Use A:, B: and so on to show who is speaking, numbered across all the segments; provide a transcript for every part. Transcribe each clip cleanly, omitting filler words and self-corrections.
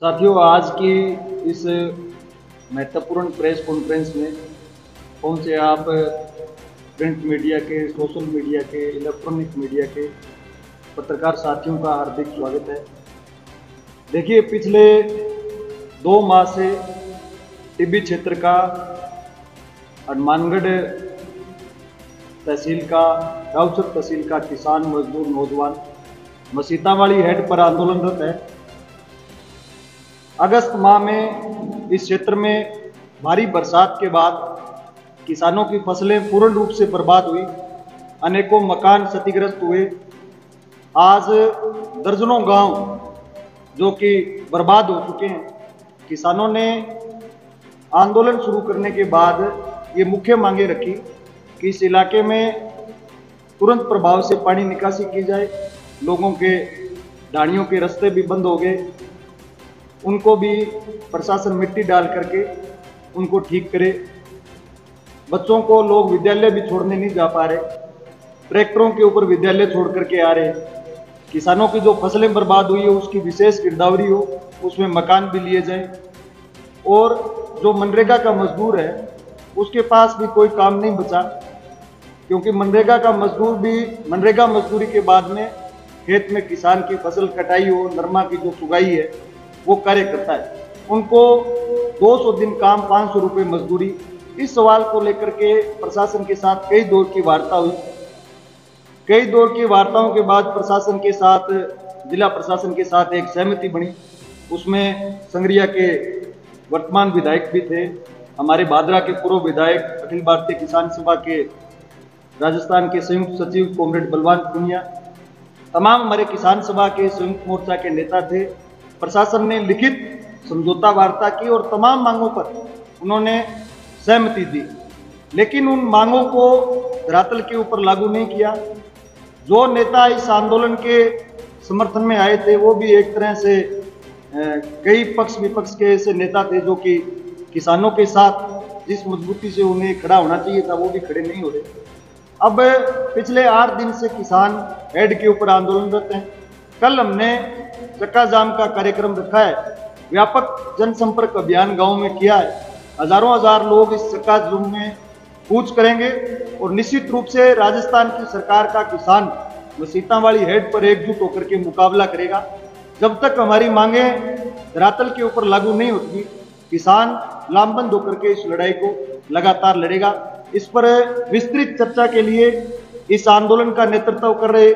A: साथियों, आज की इस महत्वपूर्ण प्रेस कॉन्फ्रेंस में पहुंचे आप प्रिंट मीडिया के, सोशल मीडिया के, इलेक्ट्रॉनिक मीडिया के पत्रकार साथियों का हार्दिक स्वागत है। देखिए, पिछले 2 माह से टिब्बी क्षेत्र का, हनुमानगढ़ तहसील का, गावसर तहसील का किसान, मजदूर, नौजवान मसीतावाली हेड पर आंदोलनरत है। अगस्त माह में इस क्षेत्र में भारी बरसात के बाद किसानों की फसलें पूर्ण रूप से बर्बाद हुई, अनेकों मकान क्षतिग्रस्त हुए। आज दर्जनों गांव जो कि बर्बाद हो चुके हैं। किसानों ने आंदोलन शुरू करने के बाद ये मुख्य मांगे रखी कि इस इलाके में तुरंत प्रभाव से पानी निकासी की जाए। लोगों के ढाणियों के रास्ते भी बंद हो गए, उनको भी प्रशासन मिट्टी डाल करके उनको ठीक करे। बच्चों को लोग विद्यालय भी छोड़ने नहीं जा पा रहे, ट्रैक्टरों के ऊपर विद्यालय छोड़ करके आ रहे। किसानों की जो फसलें बर्बाद हुई है उसकी विशेष गिरदावरी हो, उसमें मकान भी लिए जाए। और जो मनरेगा का मजदूर है उसके पास भी कोई काम नहीं बचा, क्योंकि मनरेगा का मजदूर भी मनरेगा मजदूरी के बाद में खेत में किसान की फसल कटाई हो, नरमा की जो सुगाई है वो कार्य करता है। उनको 200 दिन काम, 500 रुपये मजदूरी। इस सवाल को लेकर के प्रशासन के साथ कई दौर की वार्ता हुई। कई दौर की वार्ताओं के बाद प्रशासन के साथ, जिला प्रशासन के साथ एक सहमति बनी। उसमें संगरिया के वर्तमान विधायक भी थे, हमारे भादरा के पूर्व विधायक, अखिल भारतीय किसान सभा के राजस्थान के संयुक्त सचिव कॉमरेड बलवान पुनिया, तमाम हमारे किसान सभा के संयुक्त मोर्चा के नेता थे। प्रशासन ने लिखित समझौता वार्ता की और तमाम मांगों पर उन्होंने सहमति दी, लेकिन उन मांगों को धरातल के ऊपर लागू नहीं किया। जो नेता इस आंदोलन के समर्थन में आए थे वो भी एक तरह से कई पक्ष विपक्ष के ऐसे नेता थे जो कि किसानों के साथ जिस मजबूती से उन्हें खड़ा होना चाहिए था वो भी खड़े नहीं हो रहे। अब पिछले 8 दिन से किसान हेड के ऊपर आंदोलनरत हैं। कल हमने चक्का जाम का कार्यक्रम रखा है, व्यापक जनसंपर्क अभियान गांव में किया है। हजारों हजार लोग इस चक्का जाम में कूच करेंगे और निश्चित रूप से राजस्थान की सरकार का किसान मसीतावाली हेड पर एकजुट होकर के मुकाबला करेगा। जब तक हमारी मांगे धरातल के ऊपर लागू नहीं होती, किसान लामबंद होकर के इस लड़ाई को लगातार लड़ेगा। इस पर विस्तृत चर्चा के लिए इस आंदोलन का नेतृत्व कर रहे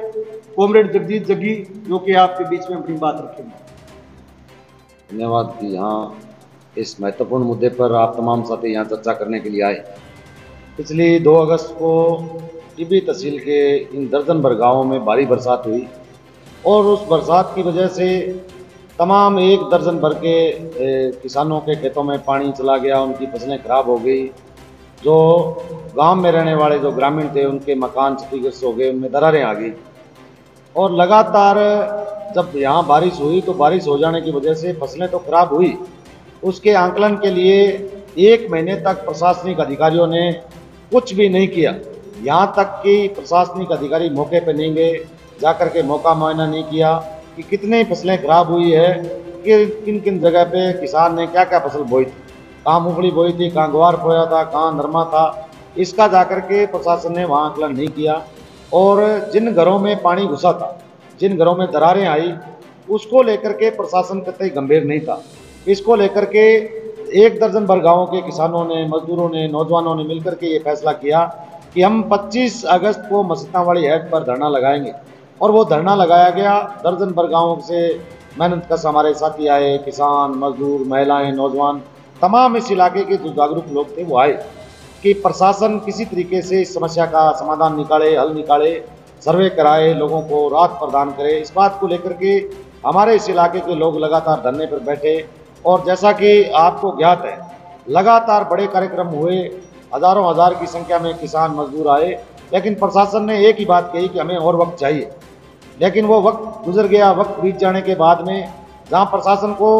A: कॉमरेड जगजीत जग्गी, जो कि आपके बीच में अपनी बात रखेंगे।
B: धन्यवाद कि यहाँ इस महत्वपूर्ण मुद्दे पर आप तमाम साथी यहाँ चर्चा करने के लिए आए। पिछली 2 अगस्त को टिब्बी तहसील के इन दर्जन भर गाँवों में भारी बरसात हुई और उस बरसात की वजह से तमाम 1 दर्जन भर के किसानों के खेतों में पानी चला गया, उनकी फसलें खराब हो गई। जो गांव में रहने वाले जो ग्रामीण थे उनके मकान क्षतिग्रस्त हो गए, उनमें दरारें आ गई। और लगातार जब यहाँ बारिश हुई तो बारिश हो जाने की वजह से फसलें तो खराब हुई, उसके आंकलन के लिए 1 महीने तक प्रशासनिक अधिकारियों ने कुछ भी नहीं किया। यहाँ तक कि प्रशासनिक अधिकारी मौके पर नहीं गए, जाकर के मौका मुआयना नहीं किया कि कितनी फसलें खराब हुई है, कि किन किन जगह पे किसान ने क्या क्या फसल बोई थी, कहाँ मूंगफली बोई थी, कहाँ ग्वार बोया था, कहाँ नरमा था। इसका जाकर के प्रशासन ने वहाँ आकलन नहीं किया। और जिन घरों में पानी घुसा था, जिन घरों में दरारें आई, उसको लेकर के प्रशासन कतई गंभीर नहीं था। इसको लेकर के 1 दर्जन भर गाँवों के किसानों ने, मजदूरों ने, नौजवानों ने मिलकर के ये फैसला किया कि हम 25 अगस्त को मसीतावाली हेड पर धरना लगाएंगे। और वो धरना लगाया गया। दर्जन भर गाँवों से मेहनत कश हमारे साथी आए, किसान, मजदूर, महिलाएं, नौजवान, तमाम इस इलाके के जो जागरूक लोग थे वो आए कि प्रशासन किसी तरीके से इस समस्या का समाधान निकाले, हल निकाले, सर्वे कराए, लोगों को राहत प्रदान करे। इस बात को लेकर के हमारे इस इलाके के लोग लगातार धरने पर बैठे। और जैसा कि आपको ज्ञात है, लगातार बड़े कार्यक्रम हुए, हजारों हजार की संख्या में किसान, मजदूर आए, लेकिन प्रशासन ने एक ही बात कही कि हमें और वक्त चाहिए। लेकिन वो वक्त गुजर गया। वक्त बीत जाने के बाद में जहाँ प्रशासन को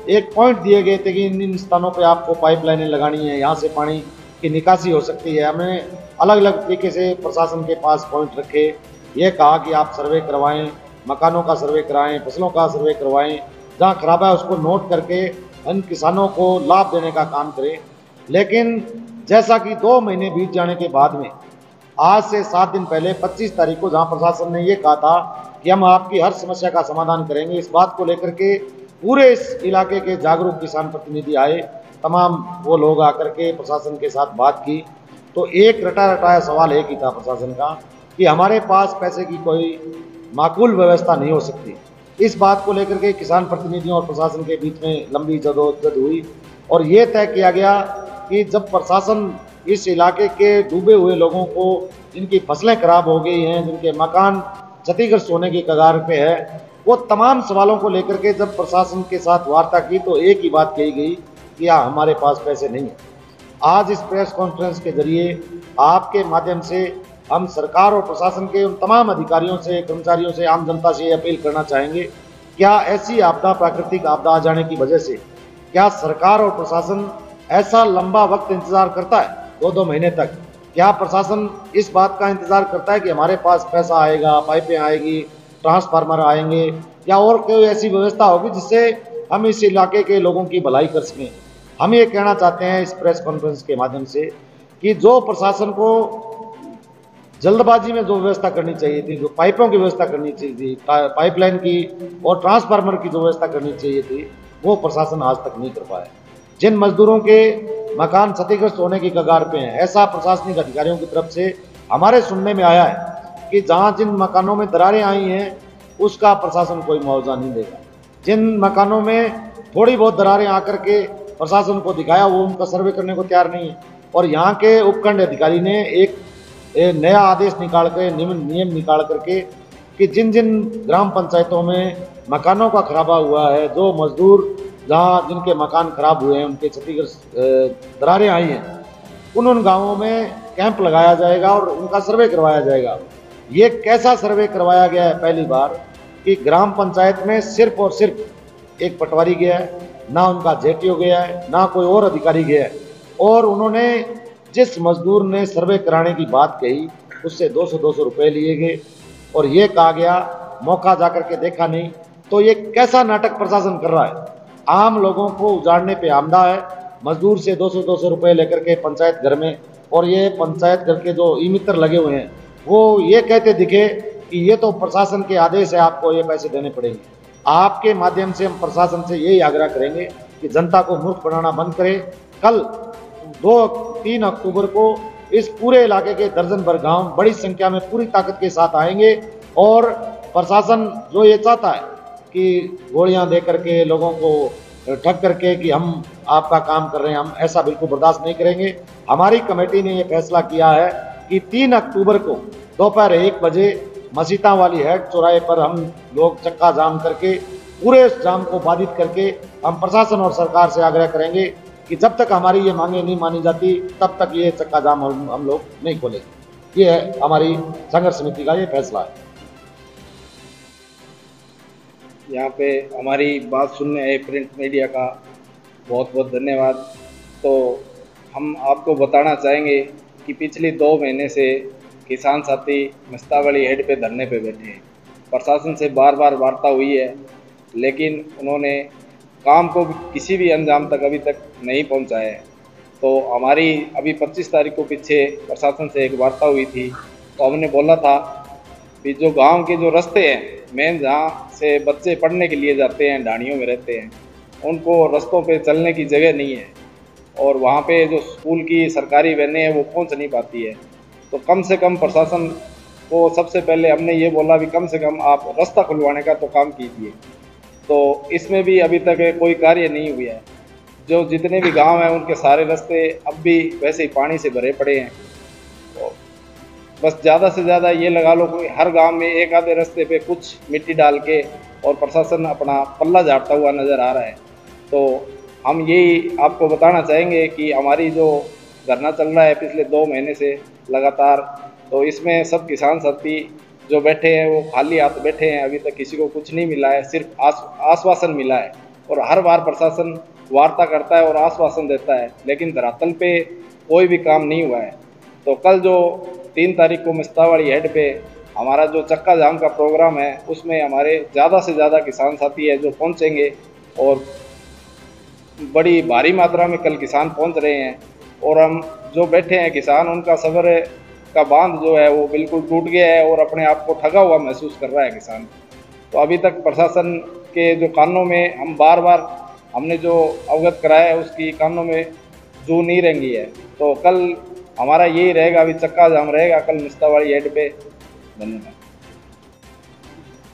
B: एक पॉइंट दिए गए थे कि इन स्थानों पे आपको पाइपलाइनें लगानी है, यहाँ से पानी की निकासी हो सकती है, हमें अलग अलग तरीके से प्रशासन के पास पॉइंट रखे। ये कहा कि आप सर्वे करवाएं, मकानों का सर्वे कराएं, फसलों का सर्वे करवाएं, जहाँ खराबा है उसको नोट करके इन किसानों को लाभ देने का काम करें। लेकिन जैसा कि 2 महीने बीत जाने के बाद में आज से 7 दिन पहले 25 तारीख को जहां प्रशासन ने ये कहा था कि हम आपकी हर समस्या का समाधान करेंगे, इस बात को लेकर के पूरे इस इलाके के जागरूक किसान प्रतिनिधि आए, तमाम वो लोग आकर के प्रशासन के साथ बात की। तो एक रटा रटाया सवाल एक ही था प्रशासन का कि हमारे पास पैसे की कोई माकूल व्यवस्था नहीं हो सकती। इस बात को लेकर के किसान प्रतिनिधियों और प्रशासन के बीच में लंबी जदोजहद हुई और ये तय किया गया कि जब प्रशासन इस इलाके के डूबे हुए लोगों को, जिनकी फसलें खराब हो गई हैं, जिनके मकान क्षतिग्रस्त होने की कगार पे है, वो तमाम सवालों को लेकर के जब प्रशासन के साथ वार्ता की तो एक ही बात कही गई कि हमारे पास पैसे नहीं है। आज इस प्रेस कॉन्फ्रेंस के जरिए आपके माध्यम से हम सरकार और प्रशासन के उन तमाम अधिकारियों से, कर्मचारियों से, आम जनता से ये अपील करना चाहेंगे, क्या ऐसी आपदा, प्राकृतिक आपदा आ जाने की वजह से क्या सरकार और प्रशासन ऐसा लंबा वक्त इंतजार करता है 2-2 महीने तक? क्या प्रशासन इस बात का इंतजार करता है कि हमारे पास पैसा आएगा, पाइपें आएगी, ट्रांसफार्मर आएंगे या और कोई ऐसी व्यवस्था होगी जिससे हम इस इलाके के लोगों की भलाई कर सकें? हम ये कहना चाहते हैं इस प्रेस कॉन्फ्रेंस के माध्यम से कि जो प्रशासन को जल्दबाजी में जो व्यवस्था करनी चाहिए थी, जो पाइपों की व्यवस्था करनी चाहिए थी, पाइपलाइन की और ट्रांसफार्मर की जो व्यवस्था करनी चाहिए थी, वो प्रशासन आज तक नहीं कर पाया। जिन मजदूरों के मकान क्षतिग्रस्त होने की कगार पे हैं, ऐसा प्रशासनिक अधिकारियों की तरफ से हमारे सुनने में आया है कि जहां जिन मकानों में दरारें आई हैं उसका प्रशासन कोई मुआवजा नहीं देगा। जिन मकानों में थोड़ी बहुत दरारें आकर के प्रशासन को दिखाया, वो उनका सर्वे करने को तैयार नहीं है। और यहाँ के उपखंड अधिकारी ने एक नया आदेश निकाल के, नियम निकाल करके कि जिन जिन ग्राम पंचायतों में मकानों का खराबा हुआ है, जो मजदूर जहाँ जिनके मकान खराब हुए हैं, उनके क्षतिग्रस्त दरारें आई हैं, उन गांवों में कैंप लगाया जाएगा और उनका सर्वे करवाया जाएगा। ये कैसा सर्वे करवाया गया है पहली बार कि ग्राम पंचायत में सिर्फ और सिर्फ एक पटवारी गया है, ना उनका जेटीओ गया है, ना कोई और अधिकारी गया है, और उन्होंने जिस मजदूर ने सर्वे कराने की बात कही उससे 200-200 रुपये लिए गए और ये कहा गया मौका जाकर के देखा नहीं। तो ये कैसा नाटक प्रशासन कर रहा है? आम लोगों को उजाड़ने पे आमदा है, मजदूर से 200-200 रुपये लेकर के पंचायत घर में, और ये पंचायत घर के जो ई मित्र लगे हुए हैं वो ये कहते दिखे कि ये तो प्रशासन के आदेश है, आपको ये पैसे देने पड़ेंगे। आपके माध्यम से हम प्रशासन से यही आग्रह करेंगे कि जनता को मूर्ख बनाना बंद करें। कल 2-3 अक्टूबर को इस पूरे इलाके के दर्जन भर गाँव बड़ी संख्या में पूरी ताकत के साथ आएंगे और प्रशासन जो ये चाहता है कि गोलियां दे करके लोगों को ठग करके कि हम आपका काम कर रहे हैं, हम ऐसा बिल्कुल बर्दाश्त नहीं करेंगे। हमारी कमेटी ने ये फैसला किया है कि 3 अक्टूबर को दोपहर 1 बजे मसीता वाली हेड चौराहे पर हम लोग चक्का जाम करके पूरे इस जाम को बाधित करके हम प्रशासन और सरकार से आग्रह करेंगे कि जब तक हमारी ये मांगे नहीं मानी जाती तब तक ये चक्का जाम हम लोग नहीं खोलेंगे। ये है हमारी संघर्ष समिति का ये फैसला है।
C: यहाँ पे हमारी बात सुनने आए प्रिंट मीडिया का बहुत बहुत धन्यवाद। तो हम आपको बताना चाहेंगे कि पिछले 2 महीने से किसान साथी मस्तावली हेड पे धरने पे बैठे हैं। प्रशासन से बार बार वार्ता हुई है लेकिन उन्होंने काम को किसी भी अंजाम तक अभी तक नहीं पहुंचाया है। तो हमारी अभी 25 तारीख को पीछे प्रशासन से एक वार्ता हुई थी, तो हमने बोला था कि जो गांव के जो रास्ते हैं मेन, जहाँ से बच्चे पढ़ने के लिए जाते हैं, ढाणियों में रहते हैं, उनको रास्तों पे चलने की जगह नहीं है और वहाँ पे जो स्कूल की सरकारी वैनें हैं वो पहुँच नहीं पाती है। तो कम से कम प्रशासन को सबसे पहले हमने ये बोला कि कम से कम आप रास्ता खुलवाने का तो काम कीजिए। तो इसमें भी अभी तक कोई कार्य नहीं हुआ है। जो जितने भी गांव हैं उनके सारे रास्ते अब भी वैसे ही पानी से भरे पड़े हैं। तो बस ज़्यादा से ज़्यादा ये लगा लो कि हर गांव में एक आधे रास्ते पे कुछ मिट्टी डाल के और प्रशासन अपना पल्ला झाड़ता हुआ नज़र आ रहा है। तो हम यही आपको बताना चाहेंगे कि हमारी जो धरना चल रहा है पिछले 2 महीने से लगातार, तो इसमें सब किसान साथी जो बैठे हैं वो खाली हाथ बैठे हैं। अभी तक किसी को कुछ नहीं मिला है, सिर्फ आश्वासन मिला है और हर बार प्रशासन वार्ता करता है और आश्वासन देता है लेकिन धरातल पे कोई भी काम नहीं हुआ है। तो कल जो 3 तारीख को मस्तावली हेड पे हमारा जो चक्का जाम का प्रोग्राम है उसमें हमारे ज़्यादा से ज़्यादा किसान साथी है जो पहुंचेंगे और बड़ी भारी मात्रा में कल किसान पहुंच रहे हैं। और हम जो बैठे हैं किसान, उनका सब्र का बांध जो है वो बिल्कुल टूट गया है और अपने आप को ठगा हुआ महसूस कर रहा है किसान। तो अभी तक प्रशासन के जो कानों में हम बार बार हमने जो अवगत कराया है उसकी कानों में जू नहीं रेंगी है। तो कल हमारा यही रहेगा, अभी चक्का जाम रहेगा कल मिस्तावाड़ी हेड पे। धन्यवाद।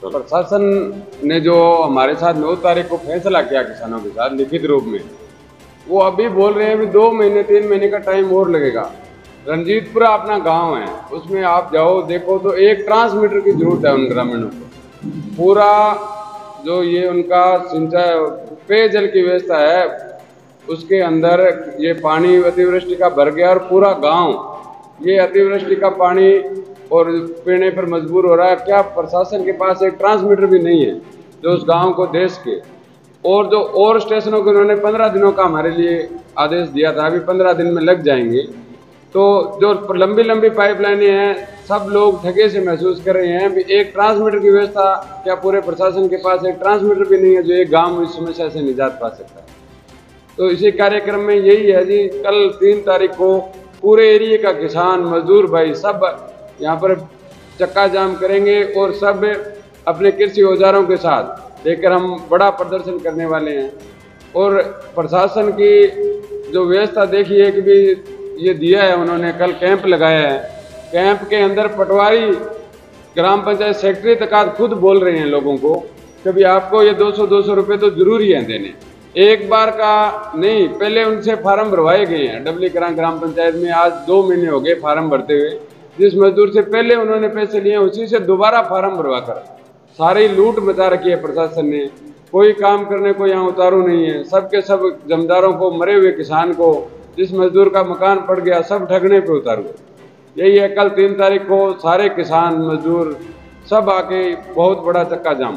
D: प्रशासन ने जो हमारे साथ 9 तारीख को फैसला किया किसानों के साथ लिखित रूप में, वो अभी बोल रहे हैं अभी 2 महीने 3 महीने का टाइम और लगेगा। रंजीतपुरा अपना गांव है, उसमें आप जाओ देखो तो एक ट्रांसमीटर की जरूरत है उन ग्रामीणों को। पूरा जो ये उनका सिंचाई पेयजल की व्यवस्था है उसके अंदर ये पानी अतिवृष्टि का भर गया और पूरा गांव ये अतिवृष्टि का पानी और पीने पर मजबूर हो रहा है। क्या प्रशासन के पास एक ट्रांसमीटर भी नहीं है जो उस गांव को देश के, और जो और स्टेशनों के उन्होंने 15 दिनों का हमारे लिए आदेश दिया था, अभी 15 दिन में लग जाएंगे। तो जो लंबी लंबी पाइपलाइनें हैं, सब लोग ठगे से महसूस कर रहे हैं कि एक ट्रांसमीटर की व्यवस्था, क्या पूरे प्रशासन के पास एक ट्रांसमीटर भी नहीं है जो एक गांव इस समस्या से निजात पा सकता है। तो इसी कार्यक्रम में यही है जी, कल 3 तारीख को पूरे एरिया का किसान मजदूर भाई सब यहाँ पर चक्का जाम करेंगे और सब अपने कृषि औजारों के साथ लेकर हम बड़ा प्रदर्शन करने वाले हैं। और प्रशासन की जो व्यवस्था देखी है कि भी ये दिया है उन्होंने, कल कैंप लगाया है, कैंप के अंदर पटवारी ग्राम पंचायत सेक्रेटरी तक खुद बोल रहे हैं लोगों को कि भी आपको ये 200 रुपये तो जरूरी है देने, एक बार का नहीं। पहले उनसे फार्म भरवाए गए हैं डबली ग्राम पंचायत में, आज 2 महीने हो गए फार्म भरते हुए। जिस मजदूर से पहले उन्होंने पैसे लिए उसी से दोबारा फार्म भरवा कर सारी लूट मचा रखी है प्रशासन ने। कोई काम करने को यहाँ उतारू नहीं है, सबके सब जमींदारों को, मरे हुए किसान को, जिस मजदूर का मकान पड़ गया सब ठगने पे उतारू। यही है, कल 3 तारीख को सारे किसान मजदूर सब आके बहुत बड़ा चक्का जाम